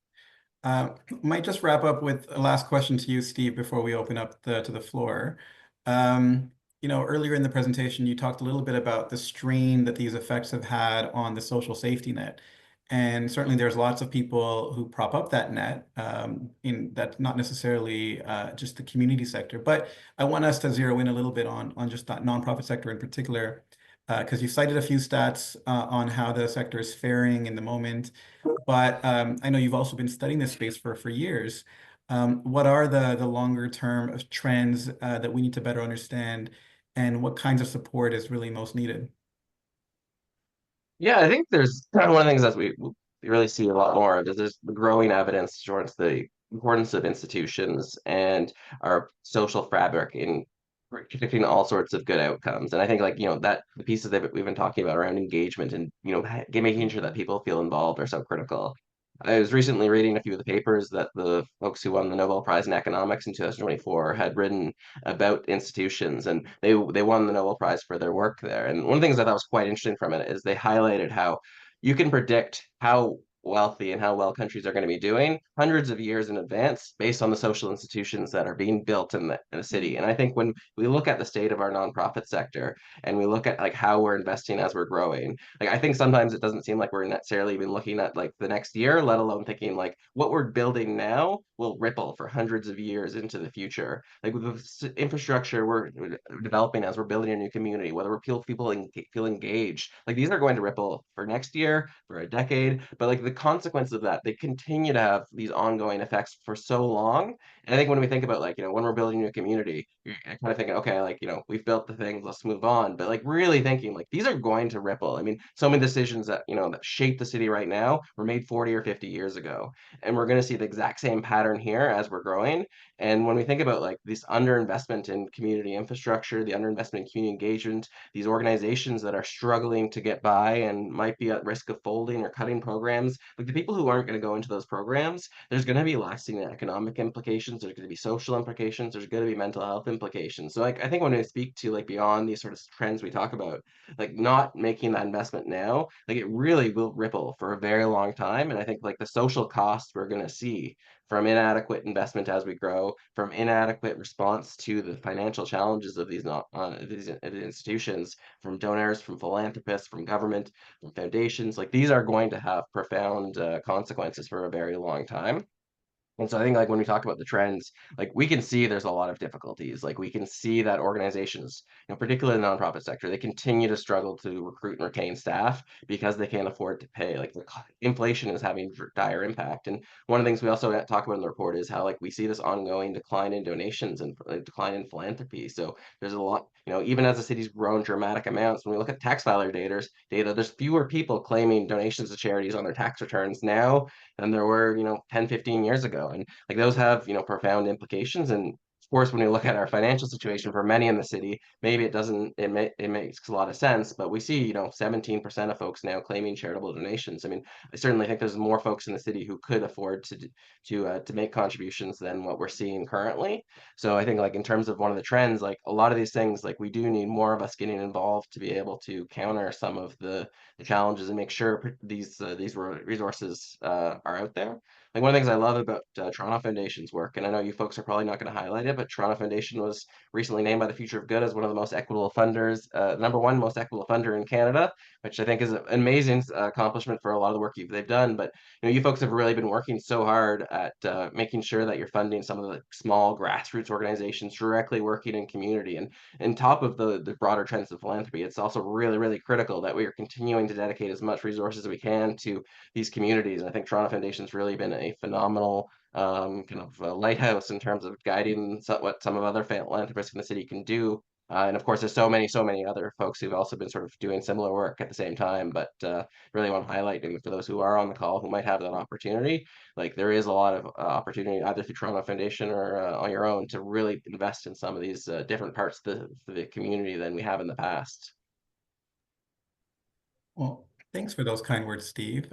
Might just wrap up with a last question to you, Steve, before we open up to the floor. Earlier in the presentation, you talked a little bit about the strain that these effects have had on the social safety net. And certainly there's lots of people who prop up that net, in that's not necessarily just the community sector. But I want us to zero in a little bit on just that nonprofit sector in particular, because you cited a few stats on how the sector is faring in the moment. But I know you've also been studying this space for years. What are the longer term trends that we need to better understand, and what kinds of support is really most needed? Yeah, I think there's one of the things that we really see a lot more of is there's the growing evidence towards the importance of institutions and our social fabric in predicting all sorts of good outcomes. And I think that the pieces that we've been talking about around engagement and making sure that people feel involved are so critical. I was recently reading a few of the papers that the folks who won the Nobel Prize in Economics in 2024 had written about institutions, and they won the Nobel Prize for their work there. And one of the things I thought was quite interesting from it is they highlighted how you can predict how wealthy and how well countries are going to be doing hundreds of years in advance based on the social institutions that are being built in the city. And I think when we look at the state of our nonprofit sector and we look at how we're investing as we're growing, I think sometimes it doesn't seem like we're necessarily even looking at the next year, let alone thinking what we're building now will ripple for hundreds of years into the future. With the infrastructure we're developing as we're building a new community, whether people feel engaged, these are going to ripple for next year, for a decade. But the consequence of that, they continue to have these ongoing effects for so long. And I think when we think about when we're building a new community, you're kind of thinking, okay, we've built the things, let's move on. But really thinking these are going to ripple. I mean, so many decisions that that shape the city right now were made 40 or 50 years ago, and we're going to see the exact same pattern here as we're growing. And when we think about this underinvestment in community infrastructure, the underinvestment in community engagement, these organizations that are struggling to get by and might be at risk of folding or cutting programs, the people who aren't going to go into those programs, there's going to be lasting economic implications, there's going to be social implications, there's going to be mental health implications. So I think when we speak to beyond these sort of trends we talk about, not making that investment now, it really will ripple for a very long time. And I think the social costs we're going to see from inadequate investment as we grow, from inadequate response to the financial challenges of these not these institutions, from donors, from philanthropists, from government, from foundations, these are going to have profound consequences for a very long time. And so I think when we talk about the trends, we can see there's a lot of difficulties. We can see that organizations, particularly the nonprofit sector, they continue to struggle to recruit and retain staff because they can't afford to pay. Inflation is having dire impact. And one of the things we also talk about in the report is how we see this ongoing decline in donations and decline in philanthropy. So there's a lot, even as the city's grown dramatic amounts, when we look at tax filer data, there's fewer people claiming donations to charities on their tax returns now than there were 10 15 years ago. And those have profound implications. And course, when you look at our financial situation for many in the city, maybe it makes a lot of sense, but we see, 17% of folks now claiming charitable donations. I mean, I certainly think there's more folks in the city who could afford to make contributions than what we're seeing currently. So I think, like, in terms of one of the trends, like a lot of these things, like we do need more of us getting involved to be able to counter some of the challenges and make sure these resources are out there. Like, one of the things I love about Toronto Foundation's work, and I know you folks are probably not going to highlight it, but Toronto Foundation was recently named by the Future of Good as one of the most equitable funders, #1 most equitable funder in Canada, which I think is an amazing accomplishment for a lot of the work they've done. But you folks have really been working so hard at making sure that you're funding some of the small grassroots organizations directly working in community. And on top of the broader trends of philanthropy, it's also really, really critical that we are continuing to dedicate as much resources as we can to these communities. And I think Toronto Foundation's really been a phenomenal kind of lighthouse in terms of guiding what some of other philanthropists in the city can do. And of course, there's so many other folks who've also been sort of doing similar work at the same time. But really want to highlight, and for those who are on the call who might have that opportunity, like there is a lot of opportunity either through Toronto Foundation or on your own to really invest in some of these different parts of the community than we have in the past. Well, thanks for those kind words, Steve.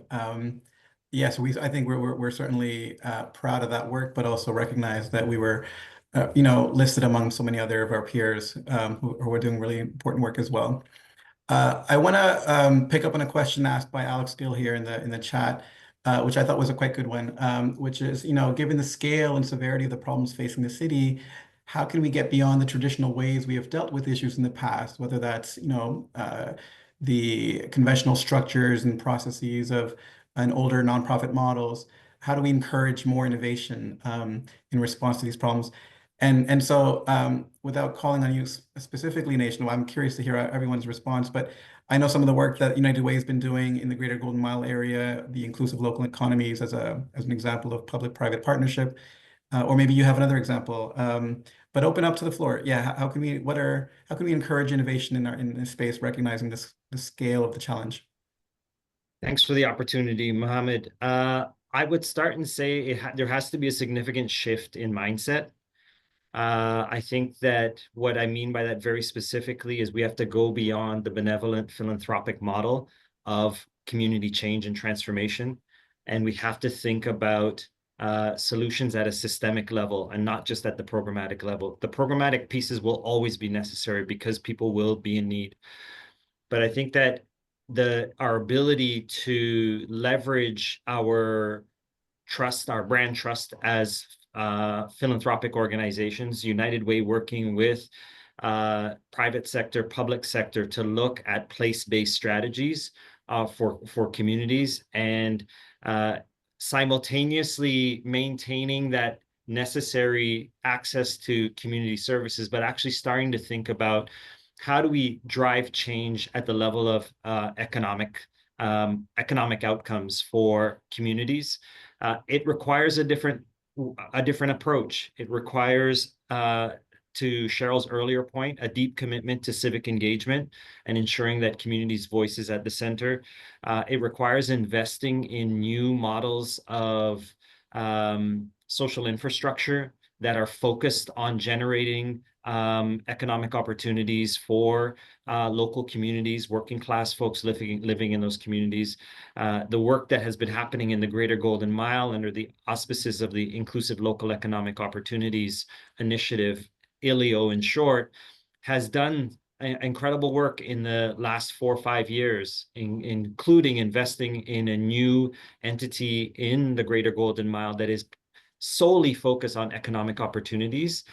Yes, I think we're certainly proud of that work, but also recognize that we were, listed among so many other of our peers who are doing really important work as well. I want to pick up on a question asked by Alex Steele here in the chat, which I thought was a quite good one, which is, given the scale and severity of the problems facing the city, how can we get beyond the traditional ways we have dealt with issues in the past, whether that's, the conventional structures and processes of an older nonprofit models? How do we encourage more innovation in response to these problems? And so, without calling on you specifically, Nation, I'm curious to hear everyone's response. But I know some of the work that United Way has been doing in the Greater Golden Mile area, the inclusive local economies as an example of public-private partnership, or maybe you have another example. But open up to the floor. Yeah, how can we encourage innovation in this space, recognizing the scale of the challenge? Thanks for the opportunity, Mohamed. I would start and say there has to be a significant shift in mindset. I think that what I mean by that very specifically is we have to go beyond the benevolent philanthropic model of community change and transformation. And we have to think about solutions at a systemic level and not just at the programmatic level. The programmatic pieces will always be necessary because people will be in need. But I think that our ability to leverage our trust, our brand trust as philanthropic organizations, United Way working with private sector, public sector to look at place-based strategies for communities and simultaneously maintaining that necessary access to community services, but actually starting to think about how do we drive change at the level of economic outcomes for communities. It requires a different approach. It requires, to Cheryl's earlier point, a deep commitment to civic engagement and ensuring that communities' voice is at the center. It requires investing in new models of social infrastructure that are focused on generating economic opportunities for local communities, working class folks living in those communities. The work that has been happening in the Greater Golden Mile under the auspices of the Inclusive Local Economic Opportunities Initiative, ILEO in short, has done incredible work in the last 4 or 5 years, including investing in a new entity in the Greater Golden Mile that is solely focus on economic opportunities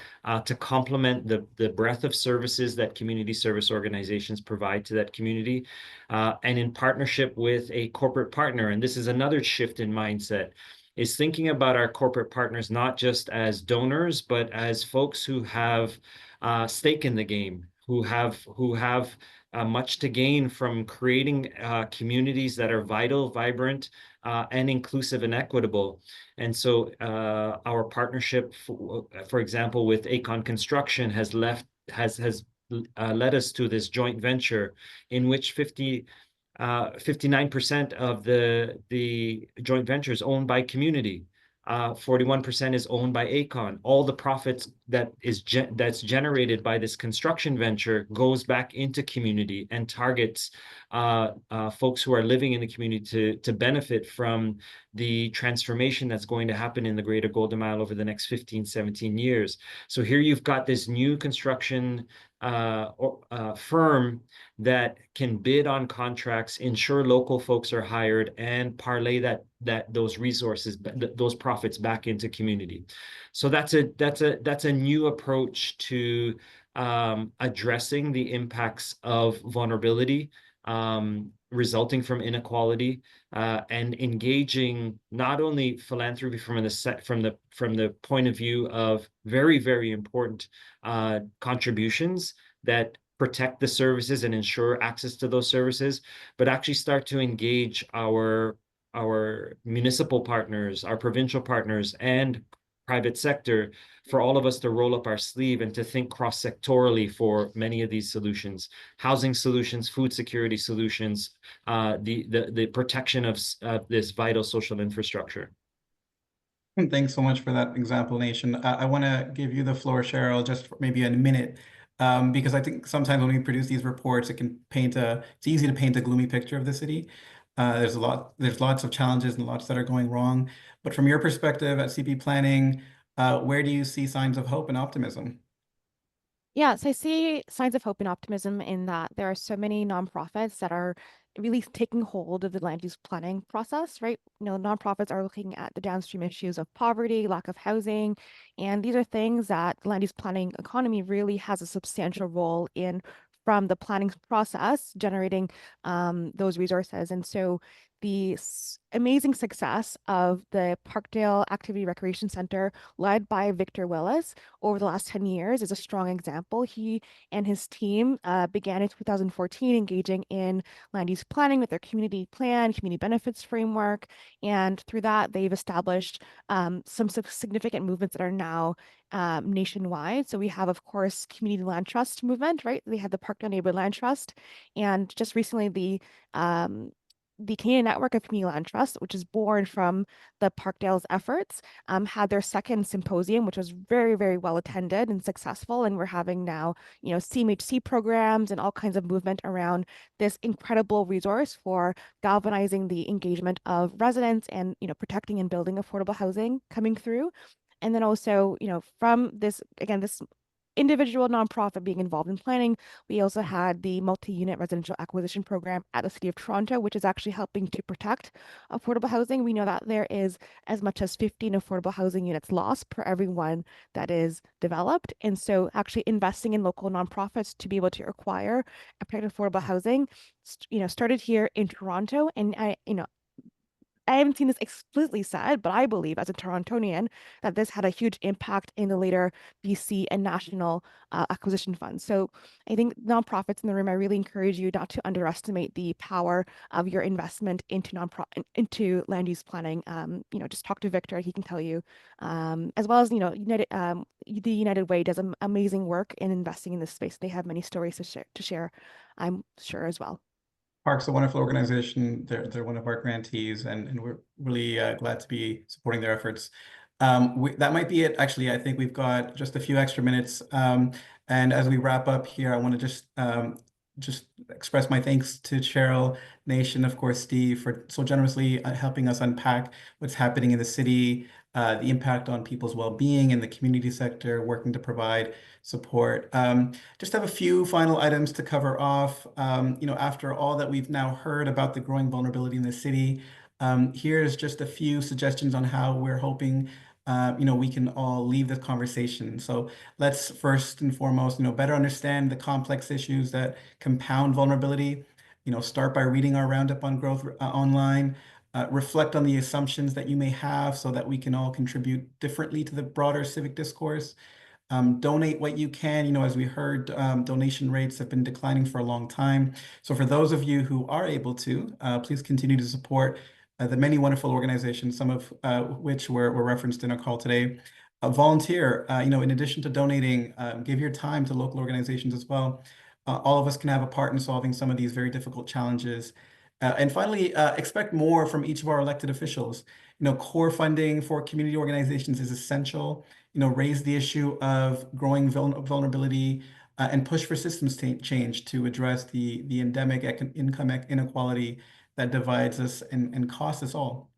to complement the breadth of services that community service organizations provide to that community, and in partnership with a corporate partner. And this is another shift in mindset, is thinking about our corporate partners not just as donors, but as folks who have stake in the game, who have much to gain from creating communities that are vital, vibrant, and inclusive and equitable. And so our partnership, for example, with Aecon Construction has led us to this joint venture in which 59% of the joint venture is owned by community. 41% is owned by Aecon. All the profits that's generated by this construction venture goes back into community and targets folks who are living in the community to benefit from the transformation that's going to happen in the Greater Golden Mile over the next 15, 17 years. So here you've got this new construction firm that can bid on contracts, ensure local folks are hired, and parlay those resources, those profits back into community. So that's a new approach to addressing the impacts of vulnerability resulting from inequality, and engaging not only philanthropy from the point of view of very, very important contributions that protect the services and ensure access to those services, but actually start to engage our municipal partners, our provincial partners, and private sector for all of us to roll up our sleeve and to think cross-sectorally for many of these solutions: housing solutions, food security solutions, the protection of this vital social infrastructure. Thanks so much for that explanation. I want to give you the floor, Cheryl, just for maybe a minute, because I think sometimes when we produce these reports, it's easy to paint a gloomy picture of the city. There's lots of challenges and lots that are going wrong. But from your perspective at CP Planning, where do you see signs of hope and optimism? Yeah, so I see signs of hope and optimism in that there are so many nonprofits that are really taking hold of the land use planning process, right? Nonprofits are looking at the downstream issues of poverty, lack of housing, and these are things that the land use planning economy really has a substantial role in from the planning process, generating those resources. And so the amazing success of the Parkdale Activity Recreation Center, led by Victor Willis, over the last 10 years is a strong example. He and his team began in 2014 engaging in land use planning with their community plan, community benefits framework. And through that, they've established some significant movements that are now nationwide. So we have, of course, Community Land Trust movement, right? They had the Parkdale Neighborhood Land Trust. And just recently, the Canadian Network of Community Land Trust, which is born from the Parkdale's efforts, had their second symposium, which was very, very well attended and successful. And we're having now, CMHC programs and all kinds of movement around this incredible resource for galvanizing the engagement of residents and, protecting and building affordable housing coming through. And then also, from this, again, this individual nonprofit being involved in planning, we also had the multi-unit residential acquisition program at the City of Toronto, which is actually helping to protect affordable housing. We know that there is as much as 15 affordable housing units lost per every one that is developed. And so actually investing in local nonprofits to be able to acquire and protect affordable housing, started here in Toronto. And I haven't seen this explicitly said, but I believe as a Torontonian that this had a huge impact in the later BC and national acquisition funds. So I think nonprofits in the room, I really encourage you not to underestimate the power of your investment into land use planning. Just talk to Victor; he can tell you, as well as the United Way does amazing work in investing in this space. They have many stories to share, I'm sure as well. Park's a wonderful organization. They're one of our grantees, and we're really glad to be supporting their efforts. That might be it. Actually, I think we've got just a few extra minutes. And as we wrap up here, I want to just express my thanks to Cheryl, Nation, of course, Steve, for so generously helping us unpack what's happening in the city, the impact on people's well-being in the community sector, working to provide support. Just have a few final items to cover off. After all that we've now heard about the growing vulnerability in the city, here's just a few suggestions on how we're hoping we can all leave this conversation. So let's first and foremost, better understand the complex issues that compound vulnerability. Start by reading our Roundup on Growth online. Reflect on the assumptions that you may have so that we can all contribute differently to the broader civic discourse. Donate what you can. As we heard, donation rates have been declining for a long time. So for those of you who are able to, please continue to support the many wonderful organizations, some of which were referenced in our call today. Volunteer, in addition to donating, give your time to local organizations as well. All of us can have a part in solving some of these very difficult challenges. And finally, expect more from each of our elected officials. Core funding for community organizations is essential. Raise the issue of growing vulnerability and push for systems change to address the endemic income inequality that divides us and costs us all.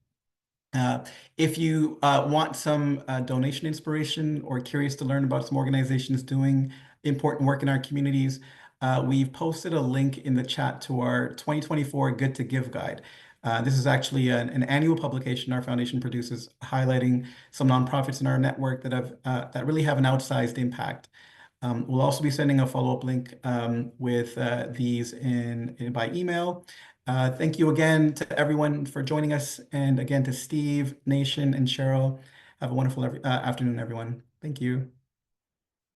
If you want some donation inspiration or curious to learn about some organizations doing important work in our communities, we've posted a link in the chat to our 2024 Good to Give guide. This is actually an annual publication our foundation produces, highlighting some nonprofits in our network that really have an outsized impact. We'll also be sending a follow-up link with these by email. Thank you again to everyone for joining us, and again to Steve, Nation, and Cheryl. Have a wonderful afternoon, everyone. Thank you.